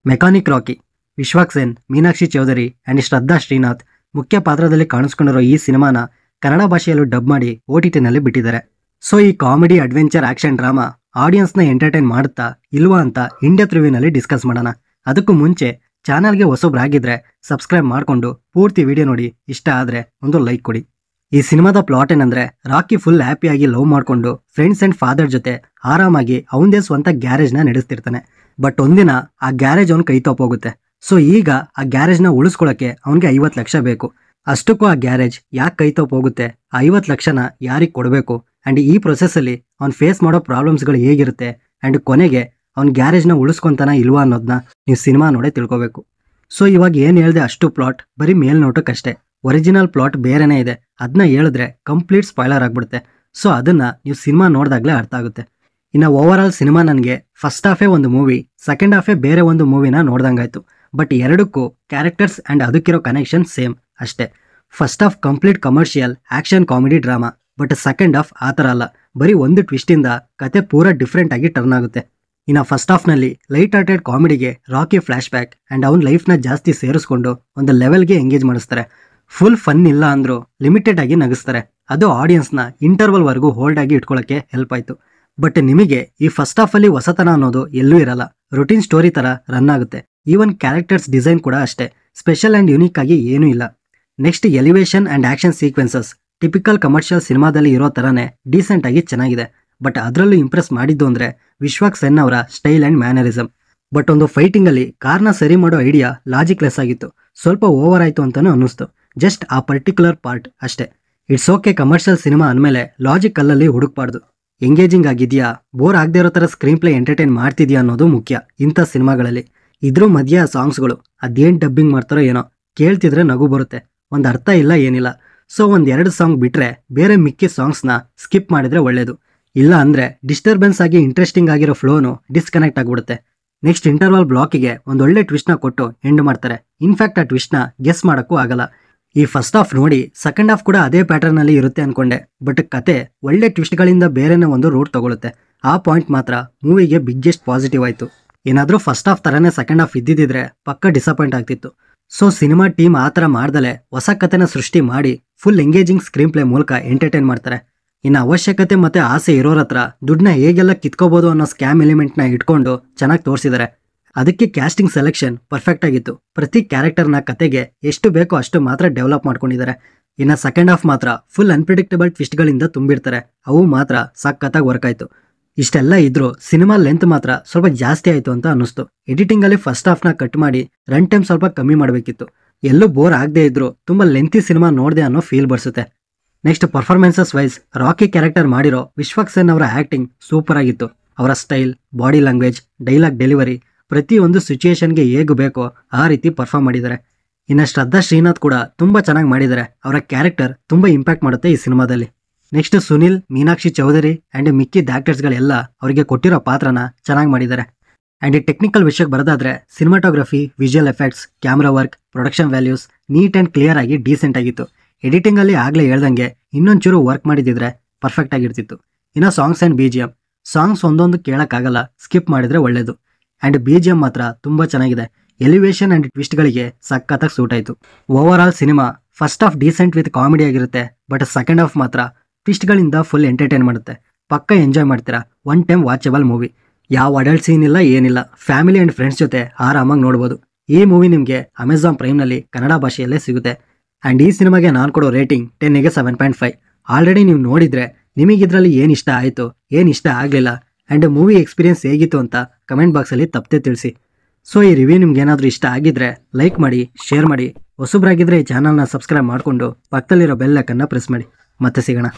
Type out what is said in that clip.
Mechanic rakhi, ವಿಶ್ವಾಕ್ Sen, Meenakshi Chaudhary and ಶ್ರದ್ಧಾ ಶ್ರೀನಾಥ್ ಮುಖ್ಯ ಪಾತ್ರದಲ್ಲಿ ಕಾಣಿಸ್ಕೊಂಡಿರೋ ಈ ಸಿನಿಮಾನ ಕನ್ನಡ ಭಾಷೆಯಲ್ಲೂ ಡಬ್ ಮಾಡಿ OTTನಲ್ಲಿ ಬಿಟ್ಟಿದ್ದಾರೆ. ಸೊ ಈ ಕಾಮಿಡಿ ಅಡ್ವೆಂಚರ್ ಆಕ್ಷನ್ ಡ್ರಾಮಾ ಆಡಿಯನ್ಸ್ನ ಎಂಟರ್ಟೈನ್ ಮಾಡುತ್ತಾ ಇಲ್ವಾ ಅಂತ ಇಂಡೆಪ್ತ್ ರಿವ್ಯೂನಲ್ಲಿ ಡಿಸ್ಕಸ್ ಮಾಡೋಣ. ಅದಕ್ಕೂ ಮುಂಚೆ ಚಾನಲ್ಗೆ ಹೊಸಬ್ರಾಗಿದ್ರೆ ಸಬ್ಸ್ಕ್ರೈಬ್ ಮಾಡಿಕೊಂಡು ಪೂರ್ತಿ ವಿಡಿಯೋ ನೋಡಿ, ಇಷ್ಟ ಆದರೆ ಒಂದು ಲೈಕ್ ಕೊಡಿ. ಈ ಸಿನಿಮಾದ ಪ್ಲಾಟ್ ಏನಂದ್ರೆ, ರಾಕಿ ಫುಲ್ ಹ್ಯಾಪಿಯಾಗಿ ಲವ್ ಮಾಡಿಕೊಂಡು ಫ್ರೆಂಡ್ಸ್ ಆ್ಯಂಡ್ ಫಾದರ್ ಜೊತೆ ಆರಾಮಾಗಿ ಅವನದೇ ಸ್ವಂತ ಗ್ಯಾರೇಜ್ನ ನಡೆಸ್ತಿರ್ತಾನೆ. ಬಟ್ ಒಂದಿನ ಆ ಗ್ಯಾರೇಜ್ ಅವ್ನು ಕೈ ತಪ್ಪೋಗುತ್ತೆ. ಸೊ ಈಗ ಆ ಗ್ಯಾರೇಜ್ನ ಉಳಿಸ್ಕೊಳ್ಳೋಕ್ಕೆ ಅವನಿಗೆ 50 ಲಕ್ಷ ಬೇಕು. ಅಷ್ಟಕ್ಕೂ ಆ ಗ್ಯಾರೇಜ್ ಯಾಕೆ ಕೈ ತಪ್ಪೋಗುತ್ತೆ, ಆ 50 ಲಕ್ಷನ ಯಾರಿಗೆ ಕೊಡಬೇಕು ಆ್ಯಂಡ್ ಈ ಪ್ರೊಸೆಸ್ಸಲ್ಲಿ ಅವ್ನು ಫೇಸ್ ಮಾಡೋ ಪ್ರಾಬ್ಲಮ್ಸ್ಗಳು ಹೇಗಿರುತ್ತೆ ಆ್ಯಂಡ್ ಕೊನೆಗೆ ಅವ್ನ ಗ್ಯಾರೇಜ್ನ ಉಳಿಸ್ಕೊಂತಾನ ಇಲ್ವಾ ಅನ್ನೋದನ್ನ ನೀವು ಸಿನಿಮಾ ನೋಡೇ ತಿಳ್ಕೊಬೇಕು. ಸೊ ಇವಾಗ ಏನು ಹೇಳಿದೆ ಅಷ್ಟು ಪ್ಲಾಟ್ ಬರೀ ಮೇಲ್ನೋಟಕ್ಕಷ್ಟೇ. ಒರಿಜಿನಲ್ ಪ್ಲಾಟ್ ಬೇರೆನೇ ಇದೆ. ಅದನ್ನ ಹೇಳಿದ್ರೆ ಕಂಪ್ಲೀಟ್ ಸ್ಪಾಯ್ಲರ್ ಆಗ್ಬಿಡುತ್ತೆ. ಸೊ ಅದನ್ನು ನೀವು ಸಿನಿಮಾ ನೋಡಿದಾಗಲೇ ಅರ್ಥ ಆಗುತ್ತೆ. ಇನ್ನು ಓವರ್ ಆಲ್ ಸಿನಿಮಾ ನನಗೆ ಫಸ್ಟ್ ಹಾಫೇ ಒಂದು ಮೂವಿ, ಸೆಕೆಂಡ್ ಹಾಫೇ ಬೇರೆ ಒಂದು ಮೂವಿನ ನೋಡ್ದಂಗಾಯ್ತು. ಬಟ್ ಎರಡಕ್ಕೂ ಕ್ಯಾರೆಕ್ಟರ್ಸ್ ಆ್ಯಂಡ್ ಅದಕ್ಕಿರೋ ಕನೆಕ್ಷನ್ ಸೇಮ್ ಅಷ್ಟೇ. First half complete commercial action comedy drama, but second half ಆ ಥರ ಅಲ್ಲ. ಬರೀ ಒಂದು ಟ್ವಿಸ್ಟಿಂದ ಕತೆ ಪೂರ ಡಿಫ್ರೆಂಟ್ ಆಗಿ ಟರ್ನ್ ಆಗುತ್ತೆ. ಇನ್ನು ಫಸ್ಟ್ ಹಾಫ್ನಲ್ಲಿ ಲೈಟ್ ಹಾರ್ಟೆಡ್ ಕಾಮಿಡಿಗೆ ರಾಕಿ ಫ್ಲ್ಯಾಶ್ ಬ್ಯಾಕ್ ಆ್ಯಂಡ್ ಅವ್ನ ಲೈಫ್ನ ಜಾಸ್ತಿ ಸೇರಿಸ್ಕೊಂಡು ಒಂದು ಲೆವೆಲ್ಗೆ ಎಂಗೇಜ್ ಮಾಡಿಸ್ತಾರೆ. ಫುಲ್ ಫನ್ ಇಲ್ಲ ಅಂದರೂ ಲಿಮಿಟೆಡ್ ಆಗಿ ನಗಿಸ್ತಾರೆ. ಅದು ಆಡಿಯನ್ಸ್ನ ಇಂಟರ್ವಲ್ವರೆಗೂ ಹೋಲ್ಡ್ ಆಗಿ ಇಟ್ಕೊಳ್ಳೋಕ್ಕೆ ಹೆಲ್ಪ್ ಆಯಿತು. ಬಟ್ ನಿಮಗೆ ಈ ಫಸ್ಟ್ ಹಾಫಲ್ಲಿ ಹೊಸತನ ಅನ್ನೋದು ಎಲ್ಲೂ ಇರಲ್ಲ. ರುಟೀನ್ ಸ್ಟೋರಿ ಥರ ರನ್ ಆಗುತ್ತೆ. ಈವನ್ ಕ್ಯಾರೆಕ್ಟರ್ಸ್ ಡಿಸೈನ್ ಕೂಡ ಅಷ್ಟೇ, ಸ್ಪೆಷಲ್ ಆ್ಯಂಡ್ ಯುನೀಕ್ ಆಗಿ ಏನೂ ಇಲ್ಲ. Next elevation and action sequences typical commercial ಸಿನಿಮಾದಲ್ಲಿ ಇರೋ ಥರನೇ ಡೀಸೆಂಟಾಗಿ ಚೆನ್ನಾಗಿದೆ. ಬಟ್ ಅದರಲ್ಲೂ ಇಂಪ್ರೆಸ್ ಮಾಡಿದ್ದು ಅಂದರೆ ವಿಶ್ವಾಕ್ ಸೇನ್ ಅವರ ಸ್ಟೈಲ್ ಆ್ಯಂಡ್ ಮ್ಯಾನರಿಸಮ್. ಬಟ್ ಒಂದು ಫೈಟಿಂಗಲ್ಲಿ ಕಾರ್ನ ಸರಿ ಮಾಡೋ ಐಡಿಯಾ ಲಾಜಿಕ್ಲೆಸ್ ಆಗಿತ್ತು. ಸ್ವಲ್ಪ ಓವರ್ ಆಯಿತು ಅಂತಲೂ ಅನ್ನಿಸ್ತು. ಜಸ್ಟ್ ಆ ಪರ್ಟಿಕ್ಯುಲರ್ ಪಾರ್ಟ್ ಅಷ್ಟೇ. ಇಟ್ಸ್ ಓಕೆ, ಕಮರ್ಷಿಯಲ್ ಸಿನಿಮಾ ಅಂದಮೇಲೆ ಲಾಜಿಕ್ ಅಲ್ಲಲ್ಲಿ ಹುಡುಕ್ಬಾರ್ದು. ಎಂಗೇಜಿಂಗ್ ಆಗಿದೆಯಾ, ಬೋರ್ ಆಗದೆ ಇರೋ ಥರ ಸ್ಕ್ರೀನ್ ಪ್ಲೇ ಎಂಟರ್ಟೈನ್ ಮಾಡ್ತಿದ್ಯಾ ಅನ್ನೋದು ಮುಖ್ಯ ಇಂಥ ಸಿನಿಮಾಗಳಲ್ಲಿ. ಇದ್ರ ಮಧ್ಯ ಸಾಂಗ್ಸ್ಗಳು ಅದೇನು ಡಬ್ಬಿಂಗ್ ಮಾಡ್ತಾರೋ ಏನೋ, ಕೇಳ್ತಿದ್ರೆ ನಗು ಬರುತ್ತೆ. ಒಂದು ಅರ್ಥ ಇಲ್ಲ ಏನಿಲ್ಲ. ಸೊ ಒಂದೆರಡು ಸಾಂಗ್ ಬಿಟ್ಟರೆ ಬೇರೆ ಮಿಕ್ಕಿ ಸಾಂಗ್ಸ್ನ ಸ್ಕಿಪ್ ಮಾಡಿದರೆ ಒಳ್ಳೆಯದು. ಇಲ್ಲ ಅಂದರೆ ಡಿಸ್ಟರ್ಬೆನ್ಸ್ ಆಗಿ ಇಂಟ್ರೆಸ್ಟಿಂಗ್ ಆಗಿರೋ ಫ್ಲೋನು ಡಿಸ್ಕನೆಕ್ಟ್ ಆಗಿಬಿಡುತ್ತೆ. ನೆಕ್ಸ್ಟ್ ಇಂಟರ್ವಲ್ ಬ್ಲಾಕಿಗೆ ಒಂದೊಳ್ಳೆ ಟ್ವಿಸ್ಟ್ನ ಕೊಟ್ಟು ಎಂಡ್ ಮಾಡ್ತಾರೆ. ಇನ್ಫ್ಯಾಕ್ಟ್ ಆ ಟ್ವಿಸ್ಟ್ನ ಗೆಸ್ ಮಾಡೋಕ್ಕೂ ಆಗಲ್ಲ. ಈ ಫಸ್ಟ್ ಹಾಫ್ ನೋಡಿ ಸೆಕೆಂಡ್ ಹಾಫ್ ಕೂಡ ಅದೇ ಪ್ಯಾಟರ್ನಲ್ಲಿ ಇರುತ್ತೆ ಅಂದ್ಕೊಂಡೆ. ಬಟ್ ಕತೆ ಒಳ್ಳೆ ಟ್ವಿಸ್ಟ್ಗಳಿಂದ ಬೇರೆನೇ ಒಂದು ರೂಟ್ ತಗೊಳುತ್ತೆ. ಆ ಪಾಯಿಂಟ್ ಮಾತ್ರ ಮೂವಿಗೆ ಬಿಗ್ಗೆಸ್ಟ್ ಪಾಸಿಟಿವ್ ಆಯಿತು. ಏನಾದರೂ ಫಸ್ಟ್ ಹಾಫ್ ಥರನೇ ಸೆಕೆಂಡ್ ಹಾಫ್ ಇದ್ದಿದ್ದರೆ ಪಕ್ಕ ಡಿಸಪಾಯಿಂಟ್ ಆಗ್ತಿತ್ತು. ಸೊ ಸಿನಿಮಾ ಟೀಮ್ ಆ ಥರ ಮಾಡ್ದಲೆ ಹೊಸ ಕತೆನ ಸೃಷ್ಟಿ ಮಾಡಿ ಫುಲ್ ಎಂಗೇಜಿಂಗ್ ಸ್ಕ್ರೀನ್ ಪ್ಲೇ ಮೂಲಕ ಎಂಟರ್ಟೈನ್ ಮಾಡ್ತಾರೆ. ಇನ್ನು ಅವಶ್ಯಕತೆ ಮತ್ತು ಆಸೆ ಇರೋರ ಹತ್ರ ದುಡ್ಡನ್ನ ಹೇಗೆಲ್ಲ ಕಿತ್ಕೋಬೋದು ಅನ್ನೋ ಸ್ಕ್ಯಾಮ್ ಎಲಿಮೆಂಟ್ನ ಇಟ್ಕೊಂಡು ಚೆನ್ನಾಗಿ ತೋರಿಸಿದ್ದಾರೆ. ಅದಕ್ಕೆ ಕ್ಯಾಸ್ಟಿಂಗ್ ಸೆಲೆಕ್ಷನ್ ಪರ್ಫೆಕ್ಟ್ ಆಗಿತ್ತು. ಪ್ರತಿ ಕ್ಯಾರೆಕ್ಟರ್ನ ಕತೆಗೆ ಎಷ್ಟು ಬೇಕೋ ಅಷ್ಟು ಮಾತ್ರ ಡೆವಲಪ್ ಮಾಡ್ಕೊಂಡಿದ್ದಾರೆ. ಇನ್ನು ಸೆಕೆಂಡ್ ಹಾಫ್ ಮಾತ್ರ ಫುಲ್ ಅನ್ಪ್ರಿಡಿಕ್ಟಬಲ್ ಟ್ವಿಸ್ಟ್ಗಳಿಂದ ತುಂಬಿರ್ತಾರೆ. ಅವು ಮಾತ್ರ ಸಖತ್ತಾಗಿ ವರ್ಕ್ ಆಯಿತು. ಇಷ್ಟೆಲ್ಲ ಇದ್ರೂ ಸಿನಿಮಾ ಲೆಂತ್ ಮಾತ್ರ ಸ್ವಲ್ಪ ಜಾಸ್ತಿ ಆಯಿತು ಅಂತ ಅನ್ನಿಸ್ತು. ಎಡಿಟಿಂಗಲ್ಲಿ ಫಸ್ಟ್ ಹಾಫ್ನ ಕಟ್ ಮಾಡಿ ರನ್ ಟೈಮ್ ಸ್ವಲ್ಪ ಕಮ್ಮಿ ಮಾಡಬೇಕಿತ್ತು. ಎಲ್ಲೂ ಬೋರ್ ಆಗದೆ ಇದ್ರೂ ತುಂಬ ಲೆಂತಿ ಸಿನಿಮಾ ನೋಡಿದೆ ಅನ್ನೋ ಫೀಲ್ ಬರ್ಸುತ್ತೆ. Next performances wise Rocky character ಮಾಡಿರೋ ವಿಶ್ವಾಕ್ ಸೇನ್ ಅವರ ಆ್ಯಕ್ಟಿಂಗ್ ಸೂಪರ್ ಆಗಿತ್ತು. ಅವರ style, body language, dialogue delivery ಪ್ರತಿಯೊಂದು ಸಿಚುಯೇಷನ್ಗೆ ಹೇಗೆ ಬೇಕೋ ಆ ರೀತಿ ಪರ್ಫಾರ್ಮ್ ಮಾಡಿದ್ದಾರೆ. ಇನ್ನು ಶ್ರದ್ಧಾ ಶ್ರೀನಾಥ್ ಕೂಡ ತುಂಬ ಚೆನ್ನಾಗಿ ಮಾಡಿದ್ದಾರೆ. ಅವರ ಕ್ಯಾರೆಕ್ಟರ್ ತುಂಬ ಇಂಪ್ಯಾಕ್ಟ್ ಮಾಡುತ್ತೆ ಈ ಸಿನಿಮಾದಲ್ಲಿ. ನೆಕ್ಸ್ಟ್ ಸುನಿಲ್, ಮೀನಾಕ್ಷಿ ಚೌಧರಿ ಆ್ಯಂಡ್ ಮಿಕ್ಕಿದ ಆ್ಯಕ್ಟರ್ಸ್ಗಳೆಲ್ಲ ಅವರಿಗೆ ಕೊಟ್ಟಿರೋ ಪಾತ್ರನ ಚೆನ್ನಾಗಿ ಮಾಡಿದ್ದಾರೆ. ಆ್ಯಂಡ್ ಈ ಟೆಕ್ನಿಕಲ್ ವಿಷಯಕ್ಕೆ ಬರೋದಾದರೆ cinematography, visual effects, camera work, production values neat and clear ಆಗಿ ಡೀಸೆಂಟ್ ಆಗಿತ್ತು. ಎಡಿಟಿಂಗಲ್ಲಿ ಆಗಲೇ ಹೇಳ್ದಂಗೆ ಇನ್ನೊಂಚೂರು ವರ್ಕ್ ಮಾಡಿದ್ದಿದ್ರೆ ಪರ್ಫೆಕ್ಟ್ ಆಗಿರ್ತಿತ್ತು. ಇನ್ನು ಸಾಂಗ್ಸ್ ಆ್ಯಂಡ್ BGM, ಸಾಂಗ್ಸ್ ಒಂದೊಂದು ಕೇಳೋಕ್ಕಾಗಲ್ಲ, ಸ್ಕಿಪ್ ಮಾಡಿದರೆ ಒಳ್ಳೆಯದು. ಆ್ಯಂಡ್ BGM ಮಾತ್ರ ತುಂಬ ಚೆನ್ನಾಗಿದೆ. ಎಲಿವೇಶನ್ ಆ್ಯಂಡ್ ಟ್ವಿಸ್ಟ್ಗಳಿಗೆ ಸಖತ್ತಾಗಿ ಸೂಟ್ ಆಯಿತು. Over all cinema first half decent with comedy ಆಗಿರುತ್ತೆ. ಬಟ್ ಸೆಕೆಂಡ್ ಹಾಫ್ ಮಾತ್ರ ಟ್ವಿಸ್ಟ್ಗಳಿಂದ ಫುಲ್ ಎಂಟರ್ಟೈನ್ ಮಾಡುತ್ತೆ. ಪಕ್ಕ ಎಂಜಾಯ್ ಮಾಡ್ತೀರಾ. One time watchable movie. ಯಾವ ಅಡಲ್ಟ್ ಸೀನ್ ಇಲ್ಲ, ಏನಿಲ್ಲ. ಫ್ಯಾಮಿಲಿ ಆ್ಯಂಡ್ ಫ್ರೆಂಡ್ಸ್ ಜೊತೆ ಆರಾಮಾಗಿ ನೋಡ್ಬೋದು. ಈ ಮೂವಿ ನಿಮಗೆ ಅಮೆಝಾನ್ ಪ್ರೈಮ್ನಲ್ಲಿ ಕನ್ನಡ ಭಾಷೆಯಲ್ಲೇ ಸಿಗುತ್ತೆ. ಆ್ಯಂಡ್ ಈ ಸಿನಿಮಾಗೆ ನಾನು ಕೊಡೋ ರೇಟಿಂಗ್ 10ಗೆ 7.5. ಆಲ್ರೆಡಿ ನೀವು ನೋಡಿದರೆ ನಿಮಗಿದ್ರಲ್ಲಿ ಏನು ಇಷ್ಟ ಆಯಿತು, ಏನು ಇಷ್ಟ ಆಗಲಿಲ್ಲ ಆ್ಯಂಡ್ ಮೂವಿ ಎಕ್ಸ್ಪೀರಿಯನ್ಸ್ ಹೇಗಿತ್ತು ಅಂತ ಕಮೆಂಟ್ ಬಾಕ್ಸಲ್ಲಿ ತಪ್ಪದೆ ತಿಳಿಸಿ. ಸೊ ಈ ರಿವ್ಯೂ ನಿಮ್ಗೆ ಏನಾದರೂ ಇಷ್ಟ ಆಗಿದ್ದರೆ ಲೈಕ್ ಮಾಡಿ, ಶೇರ್ ಮಾಡಿ. ಹೊಸಬ್ರಾಗಿದ್ದರೆ ಈ ಚಾನಲ್ನ ಸಬ್ಸ್ಕ್ರೈಬ್ ಮಾಡಿಕೊಂಡು ಪಕ್ಕದಲ್ಲಿರೋ ಬೆಲ್ ಐಕನ್ನ ಪ್ರೆಸ್ ಮಾಡಿ. ಮತ್ತೆ ಸಿಗೋಣ.